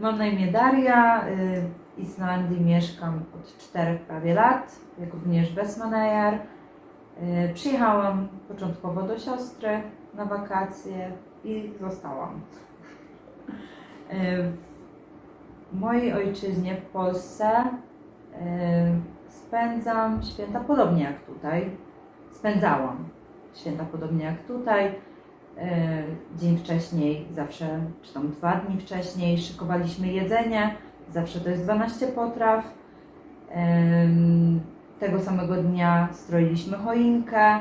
Mam na imię Daria, w Islandii mieszkam od 4 prawie lat, jak również Vestmannaeyjar. Przyjechałam początkowo do siostry na wakacje i zostałam. W mojej ojczyźnie w Polsce spędzam święta podobnie jak tutaj. Spędzałam święta podobnie jak tutaj. Dzień wcześniej, zawsze, czy tam 2 dni wcześniej szykowaliśmy jedzenie. Zawsze to jest 12 potraw. Tego samego dnia stroiliśmy choinkę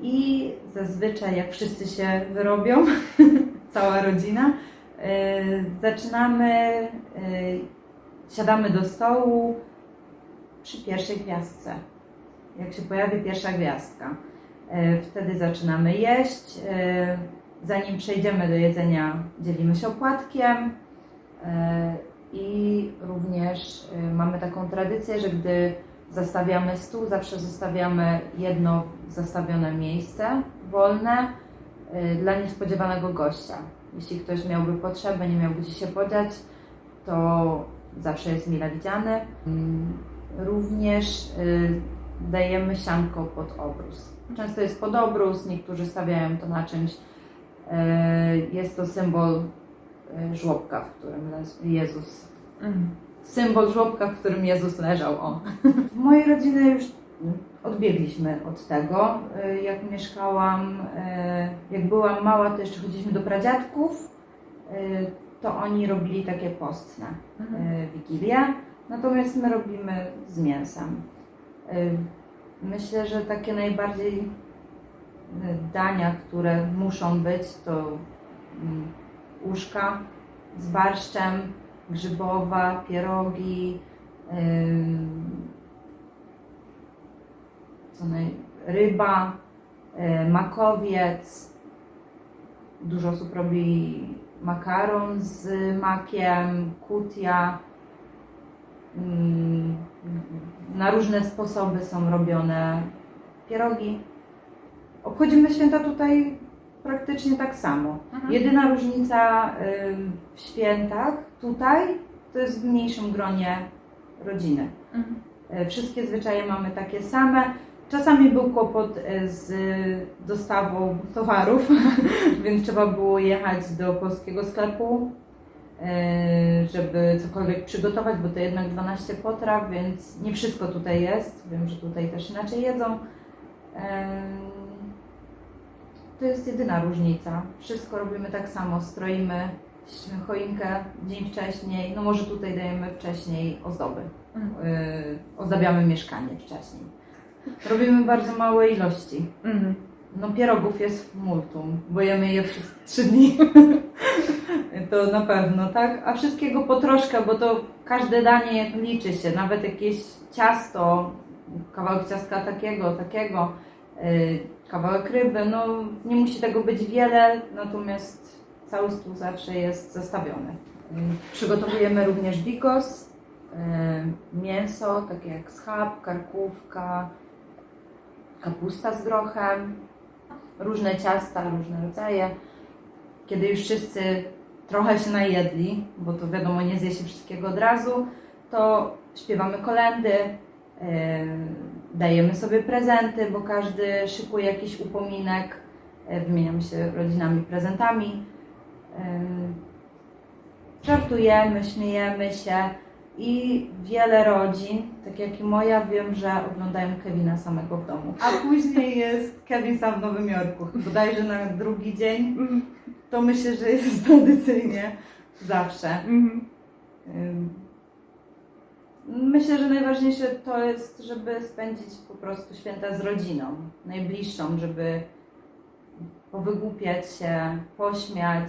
i zazwyczaj jak wszyscy się wyrobią, cała rodzina, siadamy do stołu przy pierwszej gwiazdce. Jak się pojawi pierwsza gwiazdka, wtedy zaczynamy jeść. Zanim przejdziemy do jedzenia, dzielimy się opłatkiem i również mamy taką tradycję, że gdy zastawiamy stół, zawsze zostawiamy jedno zastawione miejsce wolne dla niespodziewanego gościa. Jeśli ktoś miałby potrzebę, nie miał gdzie się podziać, to zawsze jest mile widziany. Również dajemy sianko pod obrus. Często jest pod obrus, niektórzy stawiają to na czymś. Jest to symbol żłobka, w którym Jezus. Symbol żłobka, w którym Jezus leżał. O. W mojej rodzinie już odbiegliśmy od tego. Jak mieszkałam, jak byłam mała, to jeszcze chodziliśmy do pradziadków, to oni robili takie postne wigilie, natomiast my robimy z mięsem. Myślę, że takie najbardziej dania, które muszą być, to uszka z barszczem, grzybowa, pierogi, ryba, makowiec. Dużo osób robi makaron z makiem, kutia. Na różne sposoby są robione pierogi. Obchodzimy święta tutaj praktycznie tak samo. Jedyna różnica w świętach tutaj to jest w mniejszym gronie rodziny. Wszystkie zwyczaje mamy takie same. Czasami był kłopot z dostawą towarów, więc trzeba było jechać do polskiego sklepu, żeby cokolwiek przygotować, bo to jednak 12 potraw, więc nie wszystko tutaj jest. Wiem, że tutaj też inaczej jedzą. To jest jedyna różnica. Wszystko robimy tak samo, stroimy choinkę dzień wcześniej, no może tutaj dajemy wcześniej ozdoby. Ozdabiamy mieszkanie wcześniej. Robimy bardzo małe ilości. No pierogów jest w multum, bo jemy je przez 3 dni. To na pewno, tak? A wszystkiego po troszkę, bo to każde danie liczy się. Nawet jakieś ciasto, kawałek ciastka takiego, kawałek ryby, no nie musi tego być wiele, natomiast cały stół zawsze jest zastawiony. Przygotowujemy również bigos, mięso, takie jak schab, karkówka, kapusta z grochem, różne ciasta, różne rodzaje. Kiedy już wszyscy trochę się najedli, bo to wiadomo, nie zje się wszystkiego od razu, to śpiewamy kolędy, dajemy sobie prezenty, bo każdy szykuje jakiś upominek, wymieniamy się rodzinami prezentami, żartujemy, śmiejemy się i wiele rodzin, tak jak i moja, wiem, że oglądają Kevina samego w domu. A później jest Kevin sam w Nowym Jorku, bodajże na drugi dzień. To myślę, że jest tradycyjnie zawsze. Myślę, że najważniejsze to jest, żeby spędzić po prostu święta z rodziną, najbliższą, żeby powygłupiać się, pośmiać.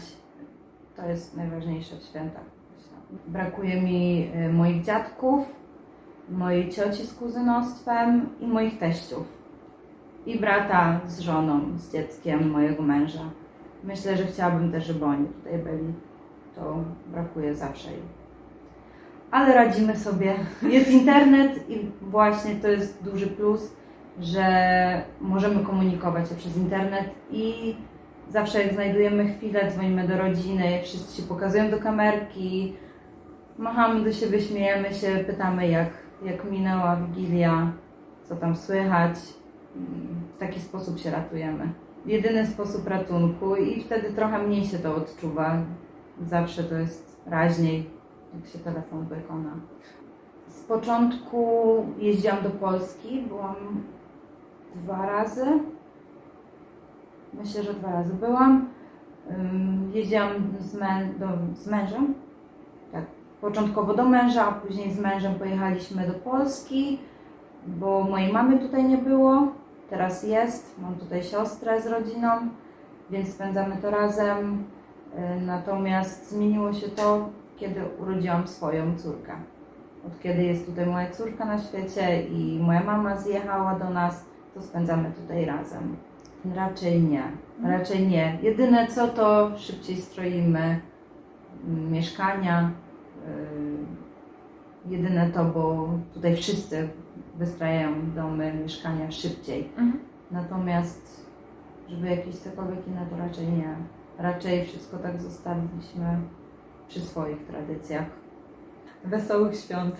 To jest najważniejsze w świętach. Brakuje mi moich dziadków, mojej cioci z kuzynostwem i moich teściów. I brata z żoną, z dzieckiem mojego męża. Myślę, że chciałabym też, żeby oni tutaj byli. To brakuje zawsze. Ale radzimy sobie. Jest internet i właśnie to jest duży plus, że możemy komunikować się przez internet i Zawsze jak znajdujemy chwilę, dzwonimy do rodziny, wszyscy się pokazują do kamerki, machamy do siebie, śmiejemy się, pytamy jak minęła Wigilia, co tam słychać. I w taki sposób się ratujemy. Jedyny sposób ratunku i wtedy trochę mniej się to odczuwa. Zawsze to jest raźniej, jak się telefon wykona. Z początku jeździłam do Polski, byłam 2 razy. Myślę, że 2 razy byłam. Jeździłam z mężem. Tak, początkowo do męża, a później z mężem pojechaliśmy do Polski, bo mojej mamy tutaj nie było. Teraz jest. Mam tutaj siostrę z rodziną, więc spędzamy to razem. Natomiast zmieniło się to, kiedy urodziłam swoją córkę. Od kiedy jest tutaj moja córka na świecie i moja mama zjechała do nas, to spędzamy tutaj razem. Raczej nie. Jedyne co to szybciej stroimy mieszkania. Jedyne to, bo tutaj wszyscy wystrajają domy, mieszkania szybciej. Natomiast, żeby jakieś cokolwiek inne, to raczej nie. Raczej wszystko tak zostawiliśmy przy swoich tradycjach. Wesołych świąt.